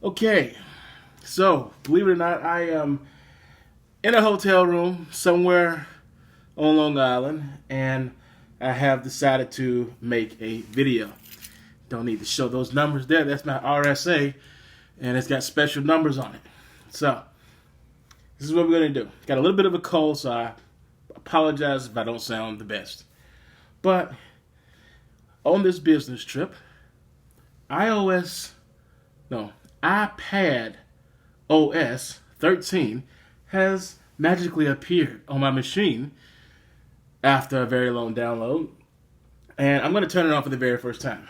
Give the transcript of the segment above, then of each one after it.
Okay, so believe it or not, I am in a hotel room somewhere on Long Island, and I have decided to make a video. Don't need to show those numbers there. That's my RSA, and it's got special numbers on it. So, this is what we're going to do. Got a little bit of a cold, so I apologize if I don't sound the best. But, on this business trip, iPadOS 13 has magically appeared on my machine after a very long download. And I'm going to turn it on for the very first time.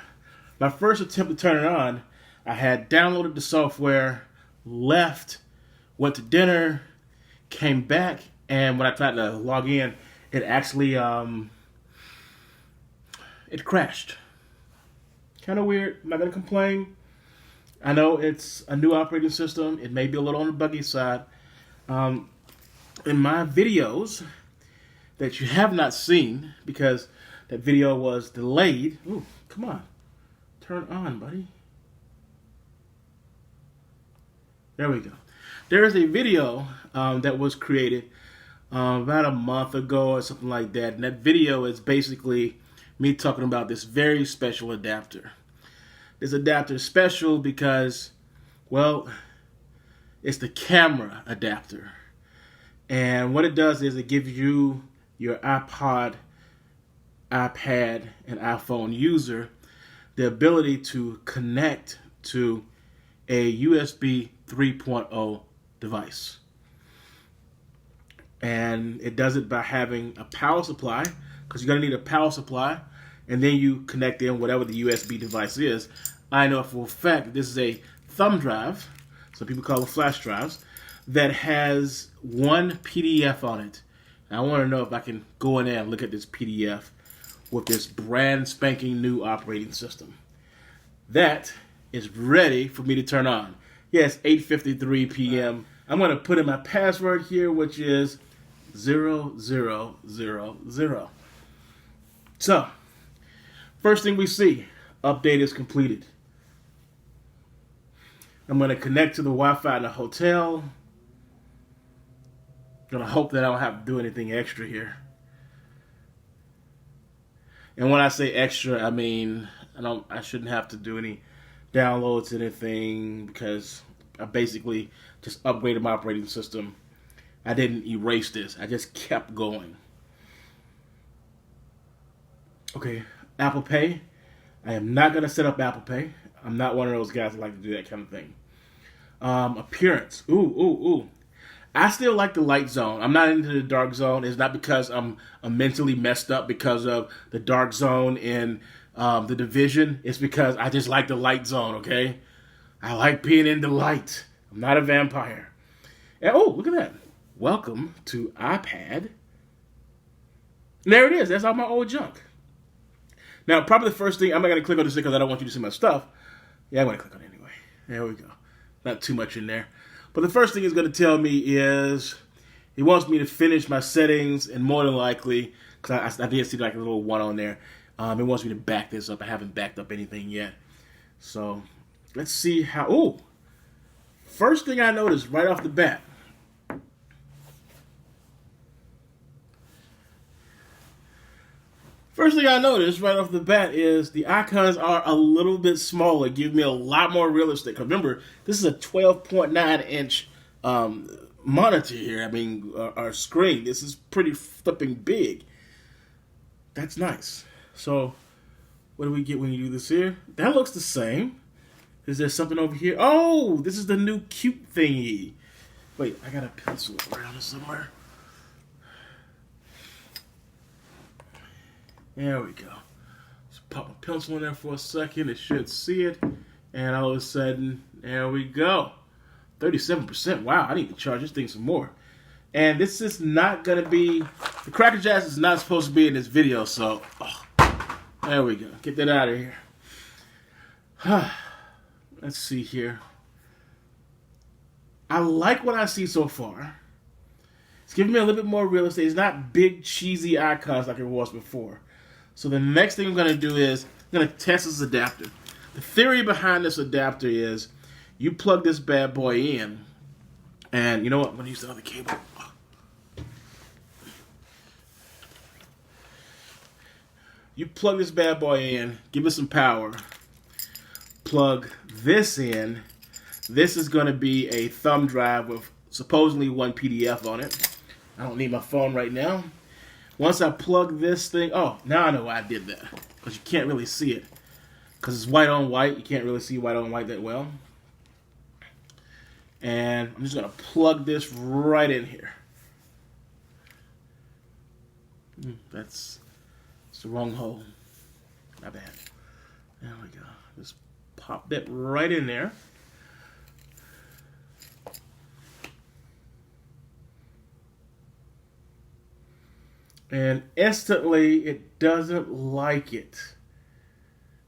My first attempt to turn it on, I had downloaded the software, left, went to dinner, came back, and when I tried to log in, it actually it crashed. Kind of weird. I'm not going to complain. I know it's a new operating system. It may be a little on the buggy side. In my videos that you have not seen, because that video was delayed. Ooh, come on. Turn on, buddy. There we go. There is a video that was created about a month ago or something like that. And that video is basically me talking about this very special adapter. This adapter is special because, well, it's the camera adapter. And what it does is it gives you, your iPod, iPad, and iPhone user the ability to connect to a USB 3.0 device. And it does it by having a power supply, because you're going to need a power supply, and then you connect in whatever the USB device is. I know for a fact that this is a thumb drive, some people call them flash drives, that has one PDF on it. And I want to know if I can go in there and look at this PDF with this brand spanking new operating system. That is ready for me to turn on. Yes, 8:53 p.m. I'm going to put in my password here, which is 0000. So, first thing we see, update is completed. I'm going to connect to the Wi-Fi in the hotel. I'm going to hope that I don't have to do anything extra here. And when I say extra, I mean I shouldn't have to do any downloads or anything, because I basically just upgraded my operating system. I didn't erase this. I just kept going. Okay, Apple Pay. I am not going to set up Apple Pay. I'm not one of those guys that like to do that kind of thing. Appearance. Ooh. I still like the light zone. I'm not into the dark zone. It's not because I'm mentally messed up because of the dark zone in The Division. It's because I just like the light zone, okay? I like being in the light. I'm not a vampire. And, oh, look at that. Welcome to iPad. And there it is. That's all my old junk. Now, probably the first thing, I'm not going to click on this because I don't want you to see my stuff. Yeah, I'm going to click on it anyway. There we go. Not too much in there. But the first thing it's going to tell me is it wants me to finish my settings, and more than likely, because I did see like a little one on there, it wants me to back this up. I haven't backed up anything yet. So let's see how. Oh, first thing I noticed right off the bat. First thing I noticed right off the bat is the icons are a little bit smaller, give me a lot more real estate. Remember, this is a 12.9 inch monitor here. I mean, our screen. This is pretty flipping big. That's nice. So, what do we get when you do this here? That looks the same. Is there something over here? Oh, this is the new cute thingy. Wait, I got a pencil around somewhere. There we go. Just pop a pencil in there for a second. It should see it. And all of a sudden, there we go. 37%. Wow, I need to charge this thing some more. And this is not going to be... The Cracker Jacks is not supposed to be in this video, so... there we go. Get that out of here. Let's see here. I like what I see so far. It's giving me a little bit more real estate. It's not big, cheesy icons like it was before. So the next thing I'm going to do is I'm going to test this adapter. The theory behind this adapter is You plug this bad boy in, and you know what? I'm going to use the other cable. You plug this bad boy in, give it some power. Plug this in. This is going to be a thumb drive with supposedly 1 PDF on it. I don't need my phone right now. Once I plug this thing, oh, now I know why I did that. Because you can't really see it. Because it's white on white. You can't really see white on white that well. And I'm just going to plug this right in here. That's the wrong hole. Not bad. There we go. Just pop that right in there. And instantly, it doesn't like it.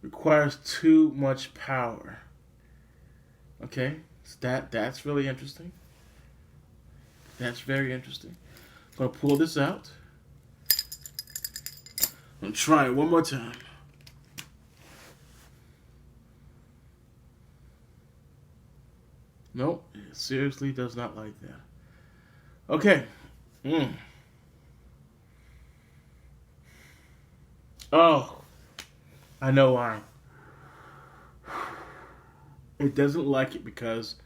Requires too much power. Okay, so that's really interesting. That's very interesting. I'm gonna pull this out. I'm gonna try it one more time. Nope, it seriously does not like that. Okay. Oh, I know why. It doesn't like it because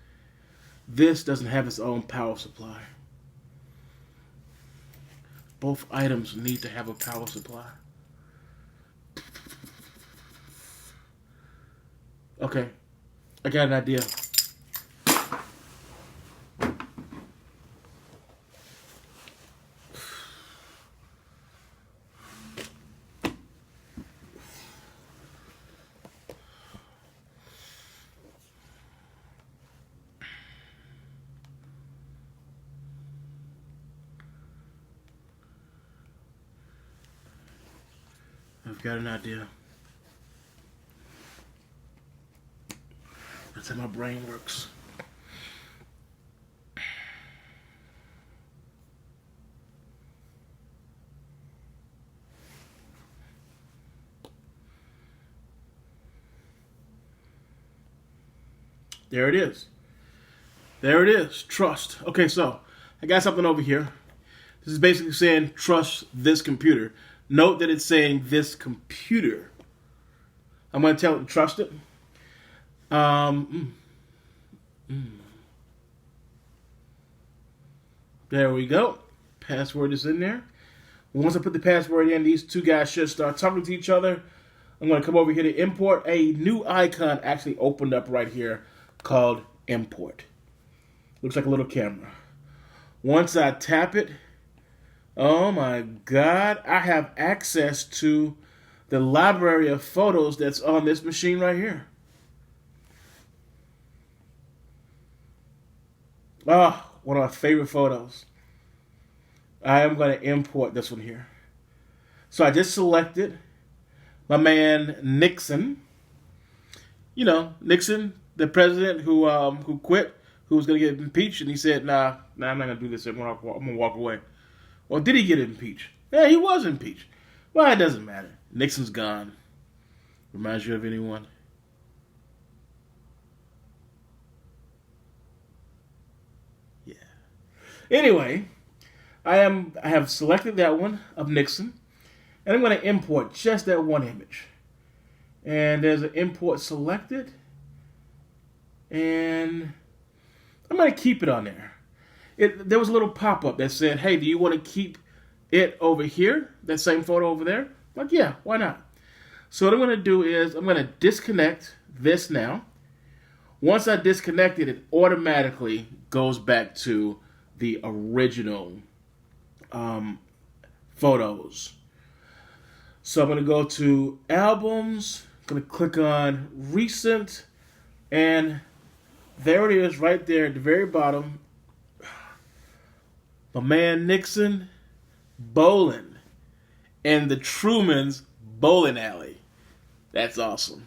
this doesn't have its own power supply. Both items need to have a power supply. Okay, I got an idea. I've got an idea. That's how my brain works. There it is. There it is. Trust. Okay, so I got something over here. This is basically saying trust this computer. Note that it's saying this computer. I'm going to tell it to trust it. There we go. Password is in there. Once I put the password in, these two guys should start talking to each other. I'm going to come over here to import. A new icon actually opened up right here called import. Looks like a little camera. Once I tap it, oh my God, I have access to the library of photos that's on this machine right here. Oh, one of my favorite photos. I am going to import this one here. So I just selected my man Nixon. You know, Nixon, the president who quit, who was going to get impeached, and he said, nah, I'm not going to do this. I'm going to walk away. Well, did he get impeached? Yeah, he was impeached. Well, it doesn't matter. Nixon's gone. Reminds you of anyone? Yeah. Anyway, I have selected that one of Nixon, and I'm going to import just that one image. And there's an import selected, and I'm going to keep it on there. There was a little pop-up that said, hey, do you want to keep it over here, that same photo over there? I'm like, yeah, why not? So what I'm going to do is I'm going to disconnect this now. Once I disconnect it, it automatically goes back to the original photos. So I'm going to go to albums, I'm going to click on recent, and there it is right there at the very bottom. My man Nixon bowling in the Truman's bowling alley. That's awesome.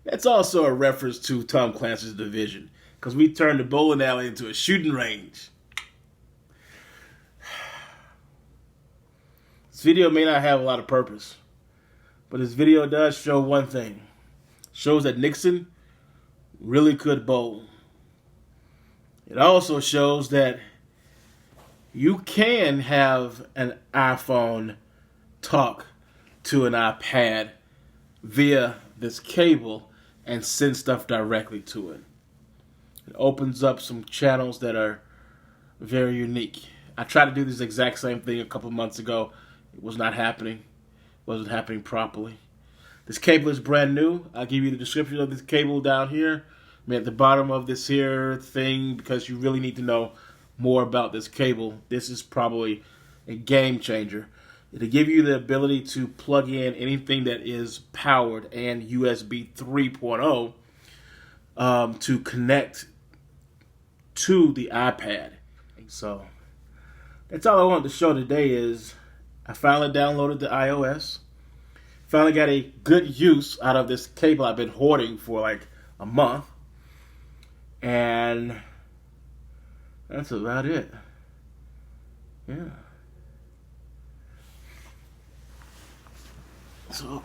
That's also a reference to Tom Clancy's Division, because we turned the bowling alley into a shooting range. This video may not have a lot of purpose, but this video does show one thing. It shows that Nixon really could bowl. It also shows that you can have an iPhone talk to an iPad via this cable and send stuff directly to it. It opens up some channels that are very unique. I tried to do this exact same thing a couple months ago. It was not happening. It wasn't happening properly. This cable is brand new. I'll give you the description of this cable down here. I mean, at the bottom of this here thing, because you really need to know more about this cable. This is probably a game changer. It'll give you the ability to plug in anything that is powered and USB 3.0 to connect to the iPad. So that's all I wanted to show today. Is I finally downloaded the iOS. Finally got a good use out of this cable I've been hoarding for like a month. And that's about it. Yeah. So,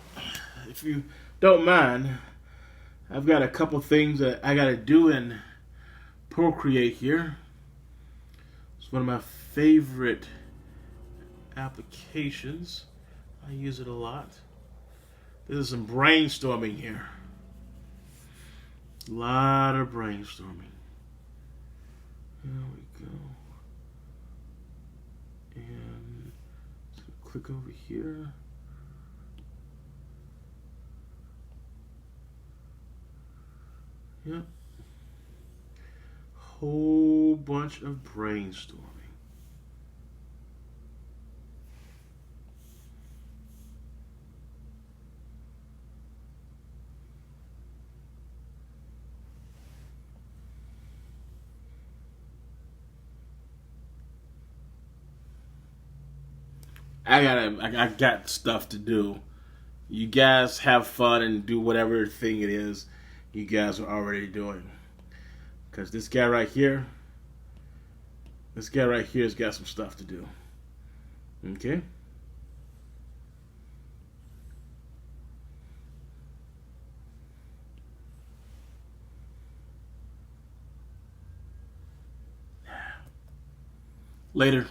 if you don't mind, I've got a couple things that I got to do in Procreate here. It's one of my favorite applications. I use it a lot. There's some brainstorming here. A lot of brainstorming. There we go. And click over here. Yep. Whole bunch of brainstorming. I got stuff to do. You guys have fun and do whatever thing it is you guys are already doing. Because this guy right here has got some stuff to do. Okay? Later.